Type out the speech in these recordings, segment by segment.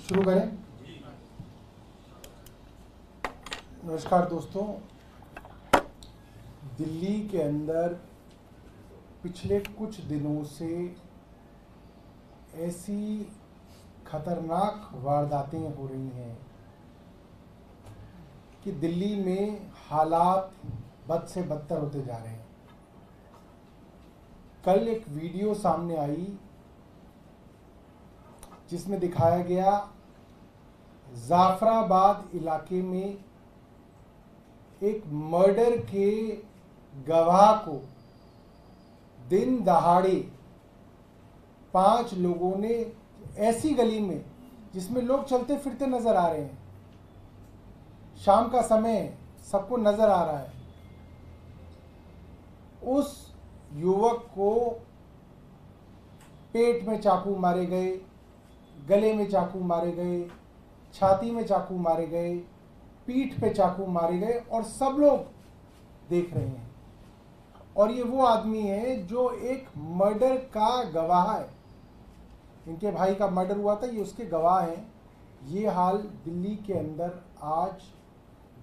शुरू करें। नमस्कार दोस्तों, दिल्ली के अंदर पिछले कुछ दिनों से ऐसी खतरनाक वारदातें हो रही हैं कि दिल्ली में हालात बद से बदतर होते जा रहे हैं। कल एक वीडियो सामने आई जिसमें दिखाया गया जाफराबाद इलाके में एक मर्डर के गवाह को दिन दहाड़े 5 लोगों ने ऐसी गली में जिसमें लोग चलते फिरते नजर आ रहे हैं, शाम का समय सबको नजर आ रहा है, उस युवक को पेट में चाकू मारे गए, गले में चाकू मारे गए, छाती में चाकू मारे गए, पीठ पे चाकू मारे गए और सब लोग देख रहे हैं। और ये वो आदमी है जो एक मर्डर का गवाह है। इनके भाई का मर्डर हुआ था, ये उसके गवाह हैं। ये हाल दिल्ली के अंदर आज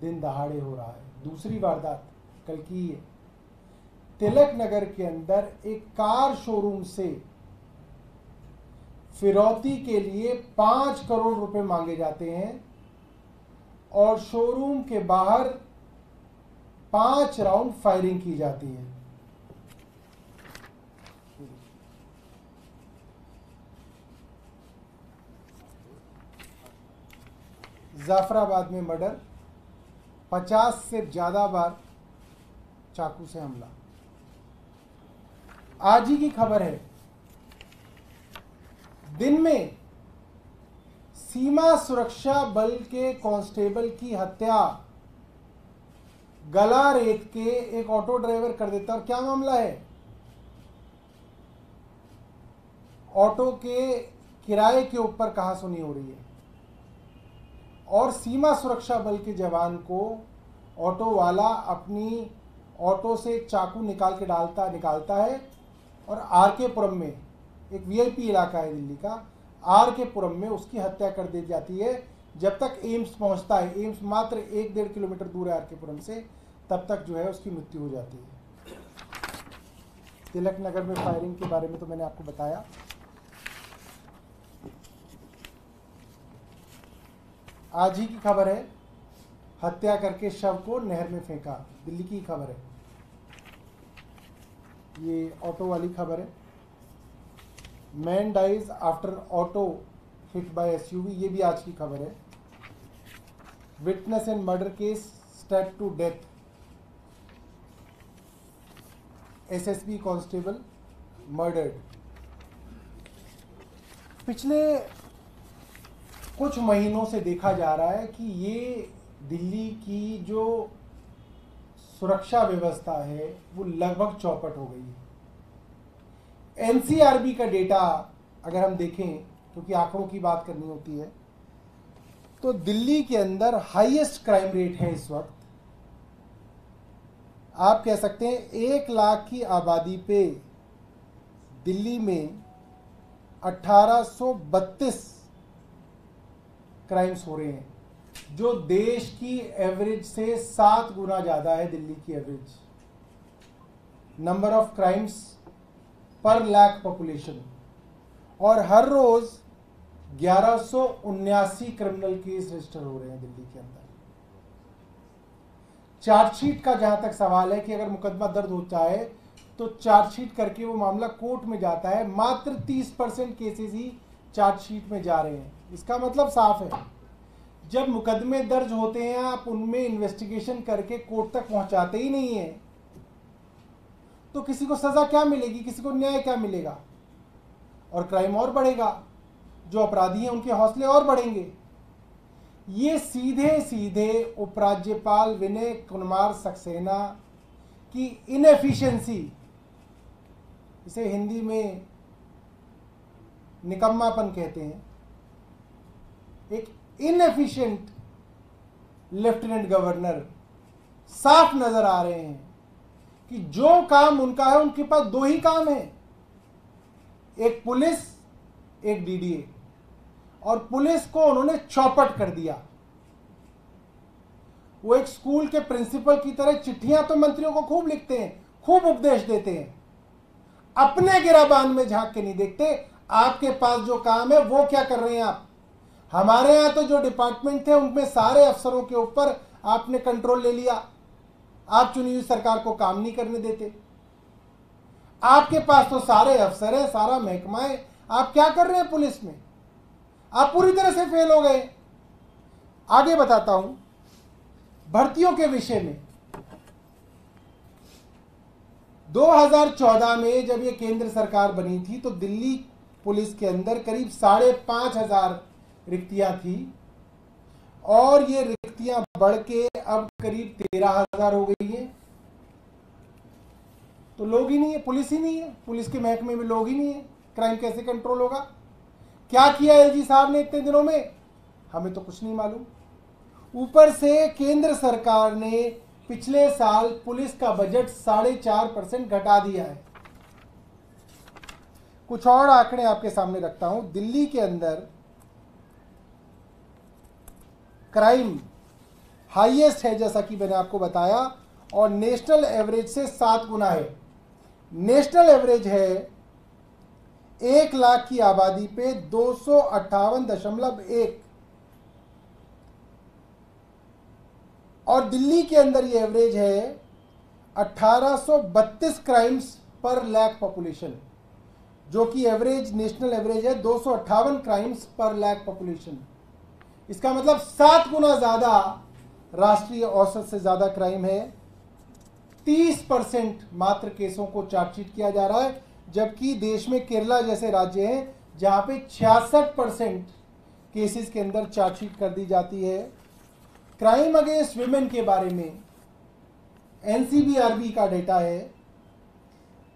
दिन दहाड़े हो रहा है। दूसरी वारदात कल की है। तिलक नगर के अंदर एक कार शोरूम से फिरौती के लिए 5 करोड़ रुपए मांगे जाते हैं और शोरूम के बाहर 5 राउंड फायरिंग की जाती है। जाफराबाद में मर्डर, 50 से ज्यादा बार चाकू से हमला। आज ही की खबर है, दिन में सीमा सुरक्षा बल के कांस्टेबल की हत्या गला रेत के एक ऑटो ड्राइवर कर देता। और क्या मामला है? ऑटो के किराए के ऊपर कहासुनी हो रही है और सीमा सुरक्षा बल के जवान को ऑटो वाला अपनी ऑटो से एक चाकू निकाल के निकालता है और आरके पुरम में, एक वीआईपी इलाका है दिल्ली का, आरके पुरम में उसकी हत्या कर दी जाती है। जब तक एम्स पहुंचता है, एम्स मात्र 1-1.5 किलोमीटर दूर है आरके पुरम से, तब तक जो है उसकी मृत्यु हो जाती है। तिलक नगर में फायरिंग के बारे में तो मैंने आपको बताया। आज ही की खबर है, हत्या करके शव को नहर में फेंका। दिल्ली की खबर है, ये ऑटो वाली खबर है। Man dies after auto hit by SUV, ये भी आज की खबर है। Witness in murder case stabbed to death, SSB constable murdered. पिछले कुछ महीनों से देखा जा रहा है कि ये दिल्ली की जो सुरक्षा व्यवस्था है वो लगभग चौपट हो गई है। एनसीआरबी का डेटा अगर हम देखें, क्योंकि आंकड़ों की बात करनी होती है, तो दिल्ली के अंदर हाईएस्ट क्राइम रेट है इस वक्त। आप कह सकते हैं 1 लाख की आबादी पे दिल्ली में 1832 क्राइम्स हो रहे हैं, जो देश की एवरेज से 7 गुना ज्यादा है। दिल्ली की एवरेज नंबर ऑफ क्राइम्स पर लाख पॉपुलेशन, और हर रोज 1179 क्रिमिनल केस रजिस्टर हो रहे हैं दिल्ली के अंदर। चार्जशीट का जहां तक सवाल है कि अगर मुकदमा दर्ज होता है तो चार्जशीट करके वो मामला कोर्ट में जाता है, मात्र 30% केसेस ही चार्जशीट में जा रहे हैं। इसका मतलब साफ है, जब मुकदमे दर्ज होते हैं आप उनमें इन्वेस्टिगेशन करके कोर्ट तक पहुंचाते ही नहीं है तो किसी को सजा क्या मिलेगी, किसी को न्याय क्या मिलेगा? और क्राइम और बढ़ेगा, जो अपराधी हैं उनके हौसले और बढ़ेंगे। ये सीधे सीधे उपराज्यपाल विनय कुमार सक्सेना की इनएफिशिएंसी, इसे हिंदी में निकम्मापन कहते हैं, एक इनएफिशिएंट लेफ्टिनेंट गवर्नर साफ नजर आ रहे हैं कि जो काम उनका है, उनके पास 2 ही काम है, एक पुलिस, एक डीडीए। और पुलिस को उन्होंने चौपट कर दिया। वो एक स्कूल के प्रिंसिपल की तरह चिट्ठियां तो मंत्रियों को खूब लिखते हैं, खूब उपदेश देते हैं, अपने गिराबान में झांक के नहीं देखते आपके पास जो काम है वो क्या कर रहे हैं आप। हमारे यहां तो जो डिपार्टमेंट थे उनमें सारे अफसरों के ऊपर आपने कंट्रोल ले लिया, आप चुनी हुई सरकार को काम नहीं करने देते। आपके पास तो सारे अफसर हैं, सारा महकमा है, आप क्या कर रहे हैं पुलिस में? आप पूरी तरह से फेल हो गए। आगे बताता हूं भर्तियों के विषय में। 2014 में जब ये केंद्र सरकार बनी थी तो दिल्ली पुलिस के अंदर करीब 5,500 रिक्तियां थी और ये रिक्तियां बढ़ के अब करीब 13,000 हो गई हैं। तो लोग ही नहीं है, पुलिस ही नहीं है, पुलिस के महकमे में लोग ही नहीं है, क्राइम कैसे कंट्रोल होगा? क्या किया एलजी साहब ने इतने दिनों में? हमें तो कुछ नहीं मालूम। ऊपर से केंद्र सरकार ने पिछले साल पुलिस का बजट 4.5% घटा दिया है। कुछ और आंकड़े आपके सामने रखता हूं। दिल्ली के अंदर क्राइम हाईएस्ट है जैसा कि मैंने आपको बताया और नेशनल एवरेज से 7 गुना है। नेशनल एवरेज है 1 लाख की आबादी पे 258.1 और दिल्ली के अंदर ये एवरेज है 1832 क्राइम्स पर लाख पॉपुलेशन, जो कि एवरेज नेशनल एवरेज है 258 क्राइम्स पर लाख पॉपुलेशन। इसका मतलब 7 गुना ज्यादा राष्ट्रीय औसत से ज्यादा क्राइम है। 30% मात्र केसों को चार्जशीट किया जा रहा है, जबकि देश में केरला जैसे राज्य हैं जहां पे 66% केसेस के अंदर चार्जशीट कर दी जाती है। क्राइम अगेंस्ट विमेन के बारे में एनसीबीआरबी का डेटा है,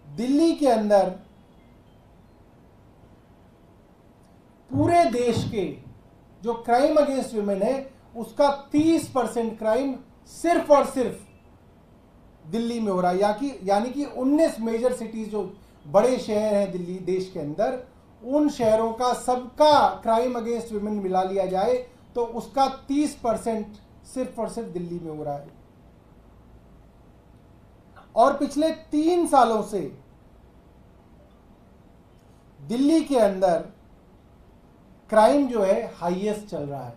दिल्ली के अंदर पूरे देश के जो क्राइम अगेंस्ट विमेन है उसका 30% क्राइम सिर्फ और सिर्फ दिल्ली में हो रहा है। यानी कि 19 मेजर सिटीज जो बड़े शहर हैं दिल्ली देश के अंदर, उन शहरों का सबका क्राइम अगेंस्ट विमेन मिला लिया जाए तो उसका 30% सिर्फ और सिर्फ दिल्ली में हो रहा है। और पिछले 3 सालों से दिल्ली के अंदर क्राइम जो है हाईएस्ट चल रहा है।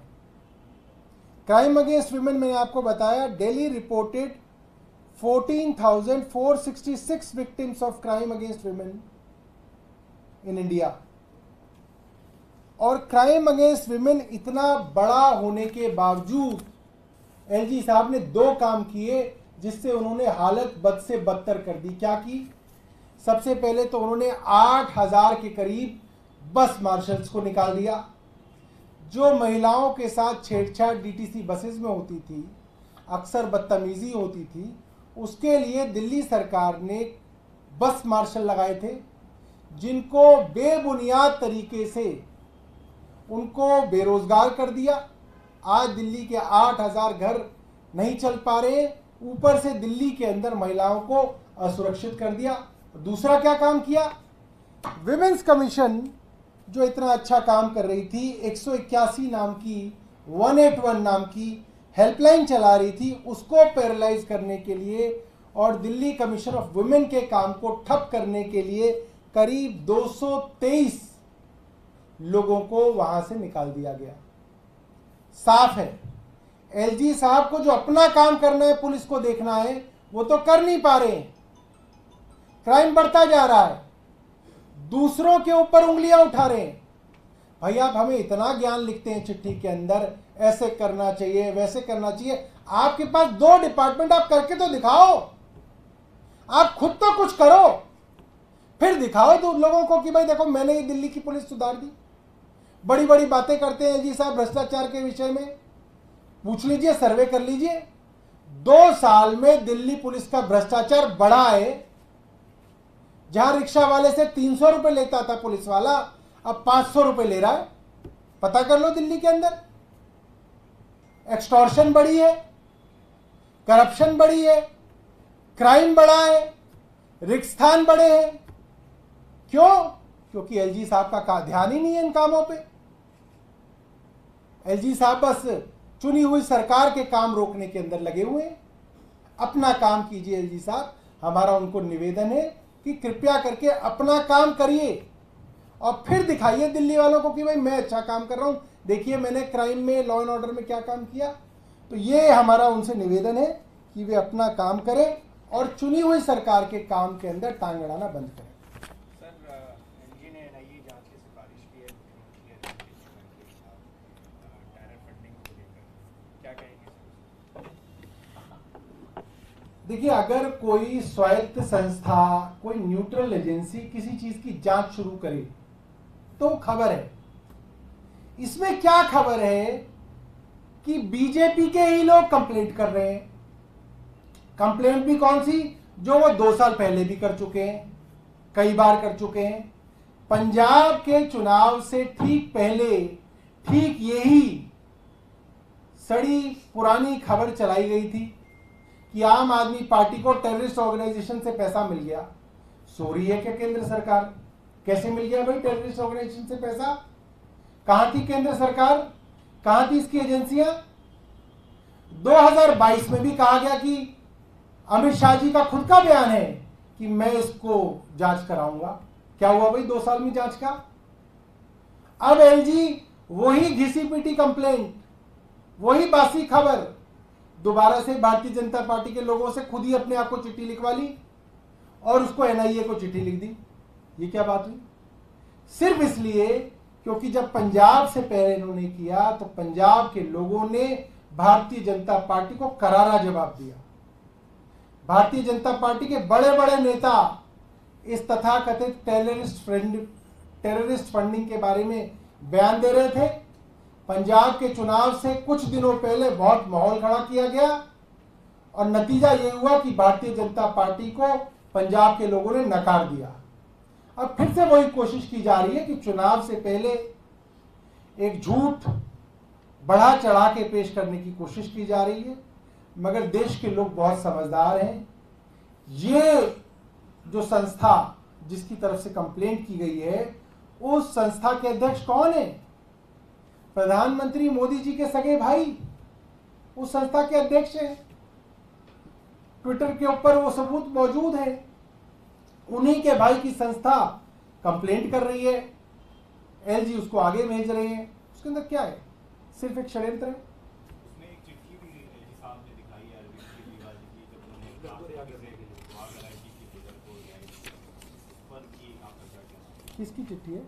क्राइम अगेंस्ट विमेन मैंने आपको बताया, Delhi reported 14,466 victims of crime against women in India. और क्राइम अगेंस्ट विमेन इतना बड़ा होने के बावजूद एलजी साहब ने 2 काम किए जिससे उन्होंने हालत बद से बदतर कर दी। क्या की? सबसे पहले तो उन्होंने 8,000 के करीब बस मार्शल्स को निकाल दिया। जो महिलाओं के साथ छेड़छाड़ डीटीसी बसेस में होती थी, अक्सर बदतमीजी होती थी, उसके लिए दिल्ली सरकार ने बस मार्शल लगाए थे जिनको बेबुनियाद तरीके से उनको बेरोजगार कर दिया। आज दिल्ली के 8,000 घर नहीं चल पा रहे, ऊपर से दिल्ली के अंदर महिलाओं को असुरक्षित कर दिया। दूसरा क्या काम किया? विमेंस कमीशन जो इतना अच्छा काम कर रही थी, 181 नाम की 181 नाम की हेल्पलाइन चला रही थी, उसको पैरालाइज करने के लिए और दिल्ली कमीशन ऑफ वुमेन के काम को ठप करने के लिए करीब 223 लोगों को वहां से निकाल दिया गया। साफ है एलजी साहब को जो अपना काम करना है, पुलिस को देखना है, वो तो कर नहीं पा रहे हैं। क्राइम बढ़ता जा रहा है, दूसरों के ऊपर उंगलियां उठा रहे हैं। भाई आप हमें इतना ज्ञान लिखते हैं चिट्ठी के अंदर, ऐसे करना चाहिए वैसे करना चाहिए, आपके पास 2 डिपार्टमेंट, आप करके तो दिखाओ। आप खुद तो कुछ करो, फिर दिखाओ तो लोगों को कि भाई देखो मैंने ही दिल्ली की पुलिस सुधार दी। बड़ी बड़ी बातें करते हैं जी साहब भ्रष्टाचार के विषय में, पूछ लीजिए, सर्वे कर लीजिए। 2 साल में दिल्ली पुलिस का भ्रष्टाचार बढ़ा है। जहां रिक्शा वाले से 300 रुपए लेता था पुलिस वाला, अब 500 रुपए ले रहा है। पता कर लो दिल्ली के अंदर। एक्सटॉर्शन बढ़ी है, करप्शन बढ़ी है, क्राइम बढ़ा है, रिक्त स्थान बढ़े हैं। क्यों? क्योंकि एलजी साहब का ध्यान ही नहीं है इन कामों पे। एलजी साहब बस चुनी हुई सरकार के काम रोकने के अंदर लगे हुए हैं। अपना काम कीजिए एलजी साहब, हमारा उनको निवेदन है कि कृपया करके अपना काम करिए और फिर दिखाइए दिल्ली वालों को कि भाई मैं अच्छा काम कर रहा हूं, देखिए मैंने क्राइम में, लॉ एंड ऑर्डर में क्या काम किया। तो ये हमारा उनसे निवेदन है कि वे अपना काम करें और चुनी हुई सरकार के काम के अंदर टांग अड़ाना बंद करें। देखिए, अगर कोई स्वायत्त संस्था, कोई न्यूट्रल एजेंसी किसी चीज की जांच शुरू करे तो खबर है। इसमें क्या खबर है कि बीजेपी के ही लोग कंप्लेंट कर रहे हैं। कंप्लेंट भी कौन सी, जो वो 2 साल पहले भी कर चुके हैं, कई बार कर चुके हैं। पंजाब के चुनाव से ठीक पहले ठीक यही सड़ी पुरानी खबर चलाई गई थी कि आम आदमी पार्टी को टेररिस्ट ऑर्गेनाइजेशन से पैसा मिल गया। सो रही है क्या केंद्र सरकार? कैसे मिल गया भाई टेररिस्ट ऑर्गेनाइजेशन से पैसा? कहां थी केंद्र सरकार? कहां थी इसकी एजेंसियां? 2022 में भी कहा गया कि अमित शाह जी का खुद का बयान है कि मैं इसको जांच कराऊंगा। क्या हुआ भाई 2 साल में जांच का? अब एलजी वही घिसी पीटी कंप्लेंट, वही बासी खबर दोबारा से भारतीय जनता पार्टी के लोगों से खुद ही अपने आप को चिट्ठी लिखवा ली और उसको एनआईए को चिट्ठी लिख दी। ये क्या बात हुई? सिर्फ इसलिए क्योंकि जब पंजाब से पहले इन्होंने किया तो पंजाब के लोगों ने भारतीय जनता पार्टी को करारा जवाब दिया। भारतीय जनता पार्टी के बड़े बड़े नेता इस तथाकथित टेररिस्ट फंडिंग के बारे में बयान दे रहे थे। पंजाब के चुनाव से कुछ दिनों पहले बहुत माहौल खड़ा किया गया और नतीजा ये हुआ कि भारतीय जनता पार्टी को पंजाब के लोगों ने नकार दिया। अब फिर से वही कोशिश की जा रही है कि चुनाव से पहले एक झूठ बढ़ा चढ़ा के पेश करने की कोशिश की जा रही है, मगर देश के लोग बहुत समझदार हैं। ये जो संस्था जिसकी तरफ से कंप्लेंट की गई है, उस संस्था के अध्यक्ष कौन है? प्रधानमंत्री मोदी जी के सगे भाई उस संस्था के अध्यक्ष हैं। ट्विटर के ऊपर वो सबूत मौजूद है। उन्हीं के भाई की संस्था कंप्लेंट कर रही है, एलजी उसको आगे भेज रहे हैं। उसके अंदर क्या है? सिर्फ एक षड्यंत्र है। उसमें एक चिट्ठी भी एलजी साहब ने दिखाई है अरविंद केजरीवाल जी की, जब उन्होंने आग लगाई थी कि ट्विटर को पर की आपका क्या कहना? किसकी चिट्ठी है?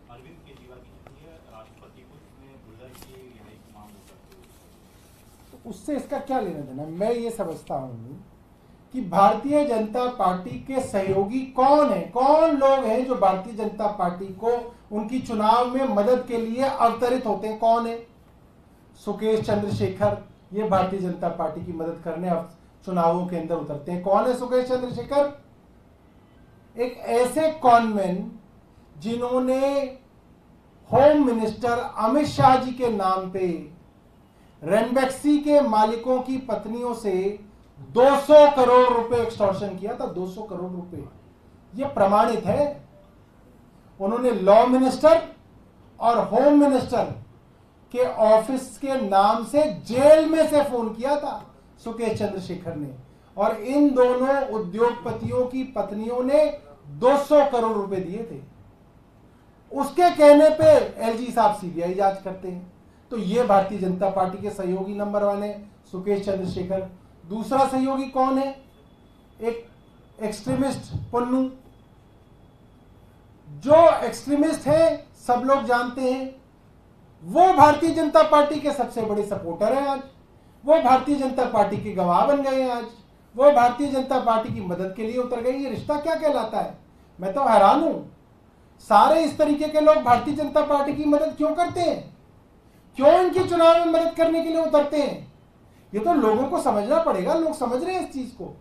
अरविंद केजरीवाल की चिट्ठी है राष्ट्रपति को, जिसमें गुर्जर की रिहाई की मांग करते हुए। तो उससे इसका क्या लेना देना? मैं ये समझता हूं कि भारतीय जनता पार्टी के सहयोगी कौन है, कौन लोग हैं जो भारतीय जनता पार्टी को उनकी चुनाव में मदद के लिए अवतरित होते हैं? कौन है? सुकेश चंद्रशेखर, ये भारतीय जनता पार्टी की मदद करने चुनावों के अंदर उतरते हैं। कौन है सुकेश चंद्रशेखर? एक ऐसे कॉनमैन जिन्होंने होम मिनिस्टर अमित शाह जी के नाम पे रेनबैक्सी के मालिकों की पत्नियों से 200 करोड़ रुपए एक्सटॉर्शन किया था। 200 करोड़ रुपए, यह प्रमाणित है। उन्होंने लॉ मिनिस्टर और होम मिनिस्टर के ऑफिस के नाम से जेल में से फोन किया था सुकेश चंद्रशेखर ने, और इन दोनों उद्योगपतियों की पत्नियों ने 200 करोड़ रुपए दिए थे। उसके कहने पे एलजी साहब सीबीआई जांच करते हैं। तो ये भारतीय जनता पार्टी के सहयोगी नंबर 1 है सुकेश चंद्रशेखर। दूसरा सहयोगी कौन है? एक एक्सट्रीमिस्ट पन्नू। जो एक्सट्रीमिस्ट है सब लोग जानते हैं, वो भारतीय जनता पार्टी के सबसे बड़े सपोर्टर हैं। आज वो भारतीय जनता पार्टी के गवाह बन गए हैं। आज वो भारतीय जनता पार्टी की मदद के लिए उतर गई। ये रिश्ता क्या कहलाता है? मैं तो हैरान हूं। सारे इस तरीके के लोग भारतीय जनता पार्टी की मदद क्यों करते हैं? क्यों इनके चुनाव में मदद करने के लिए उतरते हैं? ये तो लोगों को समझना पड़ेगा। लोग समझ रहे हैं इस चीज को।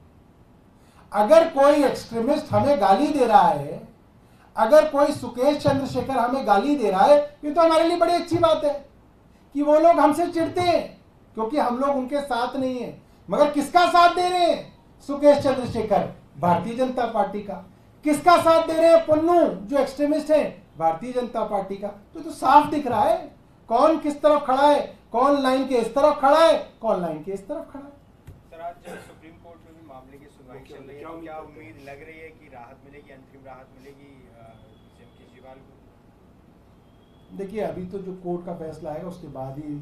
अगर कोई एक्सट्रीमिस्ट हमें गाली दे रहा है, अगर कोई सुकेश चंद्रशेखर हमें गाली दे रहा है, ये तो हमारे लिए बड़ी अच्छी बात है कि वो लोग हमसे चिढ़ते हैं क्योंकि हम लोग उनके साथ नहीं है। मगर किसका साथ दे रहे हैं सुकेश चंद्रशेखर? भारतीय जनता पार्टी का। किसका साथ दे रहे हैं पन्नू जो एक्सट्रीमिस्ट है? भारतीय जनता पार्टी का। तो साफ दिख रहा है कौन किस तरफ खड़ा है, कौन लाइन के इस तरफ खड़ा है, कौन लाइन के इस तरफ खड़ा है। सर आज जब सुप्रीम कोर्ट में भी मामले की सुनवाई चल रही है, क्या उम्मीद लग रही है कि राहत मिलेगी, अंतरिम राहत मिलेगी सीएम केजरीवाल को? देखिए अभी तो जो कोर्ट का फैसला आएगा उसके बाद ही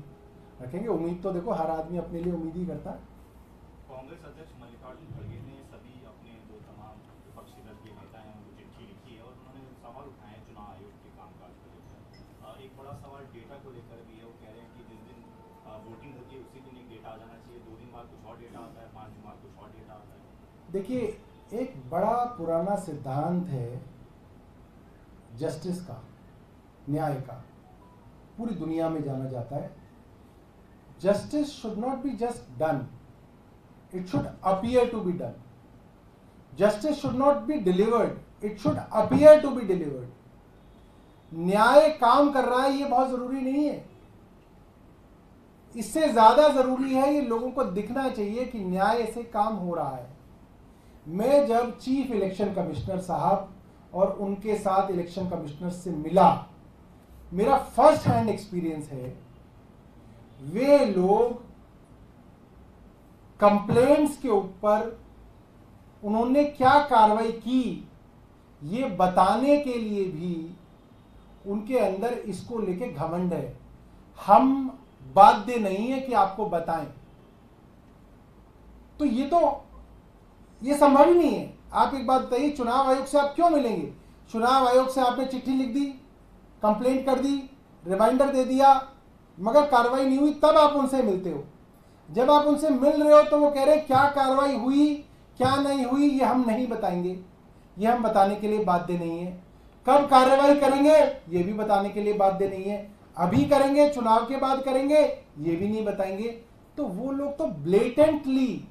रखेंगे। उम्मीद तो देखो हर आदमी अपने लिए उम्मीद ही करता है। कांग्रेस अध्यक्ष मल्लिकार्जुन खड़गे ने सभी अपने जो तमाम विपक्षी दल के नेता हैं उनको चिट्ठी लिखी है और उन्होंने सवाल उठाए हैं चुनाव आयोग के कामकाज को लेकर। एक बड़ा सवाल डेटा को लेकर भी है। वो कह रहे हैं कि जिस दिन वोटिंग होती है उसी दिन एक डेटा आ जाना चाहिए, 2 दिन बाद कुछ और डेटा आता है, 5 दिन बाद कुछ और डेटा आता है। देखिए एक बड़ा पुराना सिद्धांत है जस्टिस का, न्याय का, पूरी दुनिया में जाना जाता है। Justice should not be just done, it should appear to be done. Justice should not be delivered, it should appear to be delivered. न्याय काम कर रहा है ये बहुत जरूरी नहीं है, इससे ज्यादा जरूरी है ये लोगों को दिखना चाहिए कि न्याय से काम हो रहा है। मैं जब चीफ इलेक्शन कमिश्नर साहब और उनके साथ इलेक्शन कमिश्नर से मिला, मेरा फर्स्ट हैंड एक्सपीरियंस है वे लोग कंप्लेंट्स के ऊपर उन्होंने क्या कार्रवाई की ये बताने के लिए भी उनके अंदर इसको लेके घमंड है। हम बाध्य नहीं है कि आपको बताएं, तो ये संभव ही नहीं है। आप एक बात बताइए, चुनाव आयोग से आप क्यों मिलेंगे? चुनाव आयोग से आपने चिट्ठी लिख दी, कंप्लेंट कर दी, रिमाइंडर दे दिया, मगर कार्रवाई नहीं हुई, तब आप उनसे मिलते हो। जब आप उनसे मिल रहे हो तो वो कह रहे हैं क्या कार्रवाई हुई क्या नहीं हुई ये हम नहीं बताएंगे, ये हम बताने के लिए बाध्य नहीं है। कब कार्रवाई करेंगे ये भी बताने के लिए बाध्य नहीं है। अभी करेंगे, चुनाव के बाद करेंगे, ये भी नहीं बताएंगे। तो वो लोग तो ब्लेटेंटली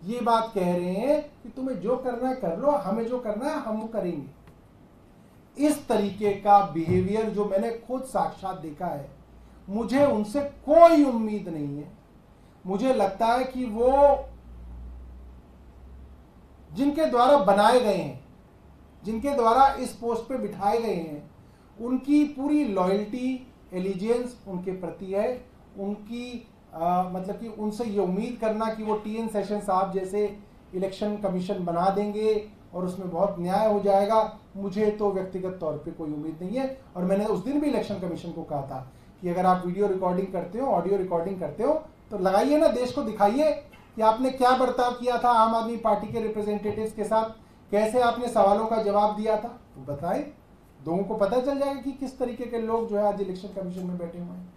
ये बात कह रहे हैं कि तुम्हें जो करना है कर लो, हमें जो करना है हम वो करेंगे। इस तरीके का बिहेवियर जो मैंने खुद साक्षात देखा है, मुझे उनसे कोई उम्मीद नहीं है। मुझे लगता है कि वो जिनके द्वारा बनाए गए हैं, जिनके द्वारा इस पोस्ट पे बिठाए गए हैं, उनकी पूरी लॉयल्टी, एलिजियंस उनके प्रति है। उनकी मतलब कि उनसे ये उम्मीद करना कि वो टीएन सेशन साहब जैसे इलेक्शन कमीशन बना देंगे और उसमें बहुत न्याय हो जाएगा, मुझे तो व्यक्तिगत तौर पे कोई उम्मीद नहीं है। और मैंने उस दिन भी इलेक्शन कमीशन को कहा था कि अगर आप वीडियो रिकॉर्डिंग करते हो, ऑडियो रिकॉर्डिंग करते हो, तो लगाइए ना, देश को दिखाइए कि आपने क्या बर्ताव किया था आम आदमी पार्टी के रिप्रेजेंटेटिव्स के साथ, कैसे आपने सवालों का जवाब दिया था, तो बताएं। लोगों को पता चल जाएगा कि किस तरीके के लोग जो है आज इलेक्शन कमीशन में बैठे हुए हैं।